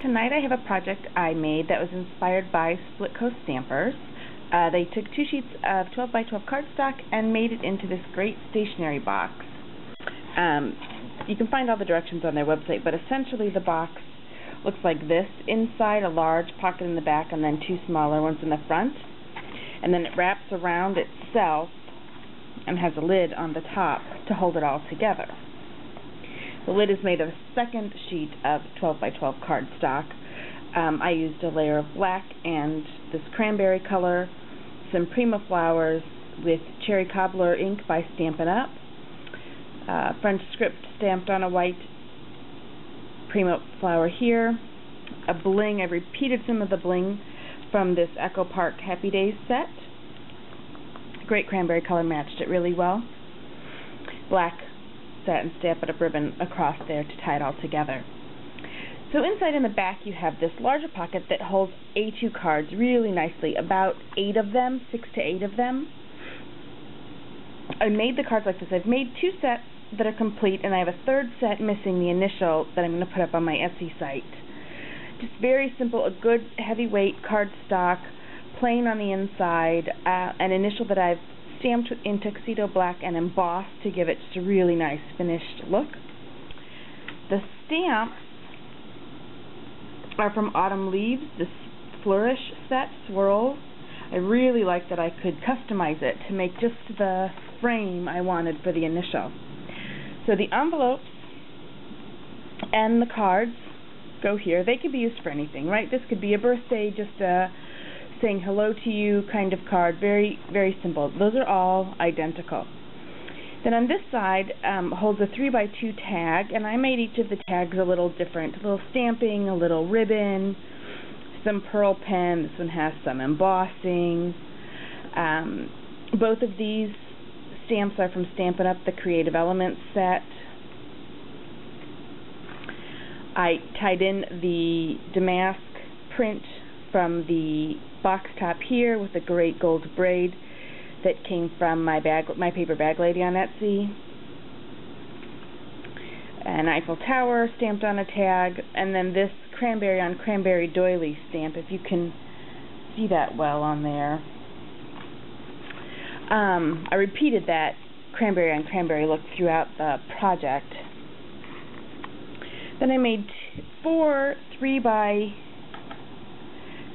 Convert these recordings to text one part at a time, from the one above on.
Tonight I have a project I made that was inspired by Split Coast Stampers. They took 2 sheets of 12 by 12 cardstock and made it into this great stationery box. You can find all the directions on their website, but essentially the box looks like this. Inside, a large pocket in the back and then 2 smaller ones in the front. And then it wraps around itself and has a lid on the top to hold it all together. The lid is made of a second sheet of 12 by 12 cardstock. I used a layer of black and this cranberry color, some Prima flowers with cherry cobbler ink by Stampin' Up, French script stamped on a white Prima flower here, a bling. I repeated some of the bling from this Echo Park Happy Days set. Great cranberry color matched it really well. Black satin Stampin' Up ribbon across there to tie it all together. So inside in the back you have this larger pocket that holds A2 cards really nicely, about 8 of them, 6 to 8 of them. I made the cards like this. I've made 2 sets that are complete, and I have a 3rd set missing the initial that I'm going to put up on my Etsy site. Just very simple, a good heavyweight cardstock, plain on the inside, an initial that I've stamped in tuxedo black and embossed to give it just a really nice finished look. The stamps are from Autumn Leaves, this Flourish set, Swirl. I really like that I could customize it to make just the frame I wanted for the initial. So the envelopes and the cards go here. They could be used for anything, right? This could be a birthday, just a saying hello to you kind of card. Very, very simple. Those are all identical. Then on this side holds a 3 by 2 tag, and I made each of the tags a little different. A little stamping, a little ribbon, some pearl pen. This one has some embossing. Both of these stamps are from Stampin' Up, the Creative Elements set. I tied in the damask print from the box top here with a great gold braid that came from my paper bag lady on Etsy. An Eiffel Tower stamped on a tag, and then this cranberry on cranberry doily stamp, if you can see that well on there. I repeated that cranberry on cranberry look throughout the project. Then I made 4 3 by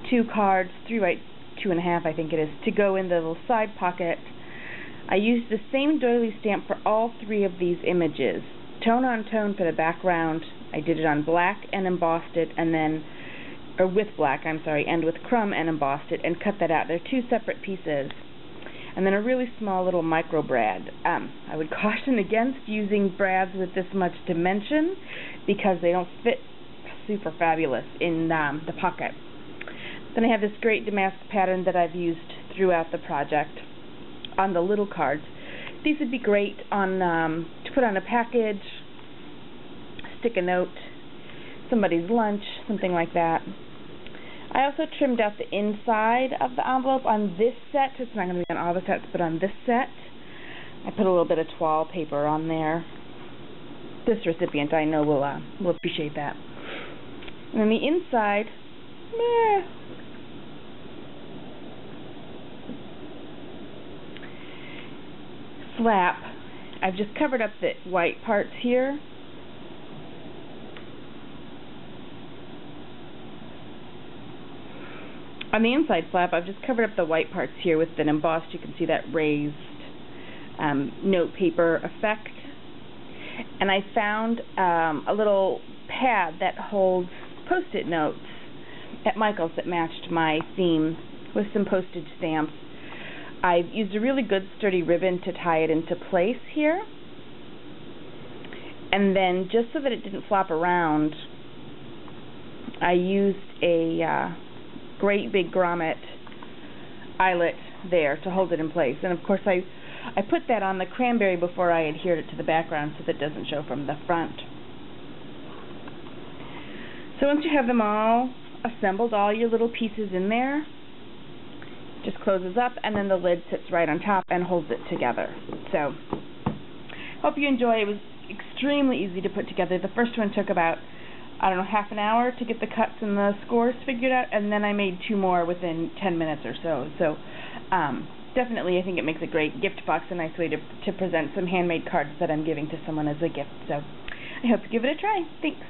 2 cards, 3 by 2.5 I think it is, to go in the little side pocket. I used the same doily stamp for all 3 of these images. Tone on tone for the background. I did it on black and embossed it, and then, or with black, I'm sorry, and with crumb and embossed it, and cut that out. They're 2 separate pieces. And then a really small little micro brad. I would caution against using brads with this much dimension because they don't fit super fabulous in the pocket. Then I have this great damask pattern that I've used throughout the project on the little cards. These would be great on to put on a package, stick a note, somebody's lunch, something like that. I also trimmed out the inside of the envelope on this set. It's not going to be on all the sets, but on this set, I put a little bit of toile paper on there. This recipient, I know, will appreciate that. And then the inside, flap. I've just covered up the white parts here. On the inside flap, I've just covered up the white parts here with an embossed, you can see that raised note paper effect. And I found a little pad that holds Post-it notes at Michael's that matched my theme with some postage stamps. I've used a really good sturdy ribbon to tie it into place here. And then just so that it didn't flop around, I used a great big grommet eyelet there to hold it in place. And of course I put that on the cranberry before I adhered it to the background so that it doesn't show from the front. So once you have them all assembled, all your little pieces in there, just closes up and then the lid sits right on top and holds it together. So hope you enjoy. It was extremely easy to put together. The first one took about I don't know, half an hour to get the cuts and the scores figured out, and then I made 2 more within 10 minutes or so. So definitely I think it makes a great gift box, a nice way to present some handmade cards that I'm giving to someone as a gift. So I hope you give it a try. Thanks.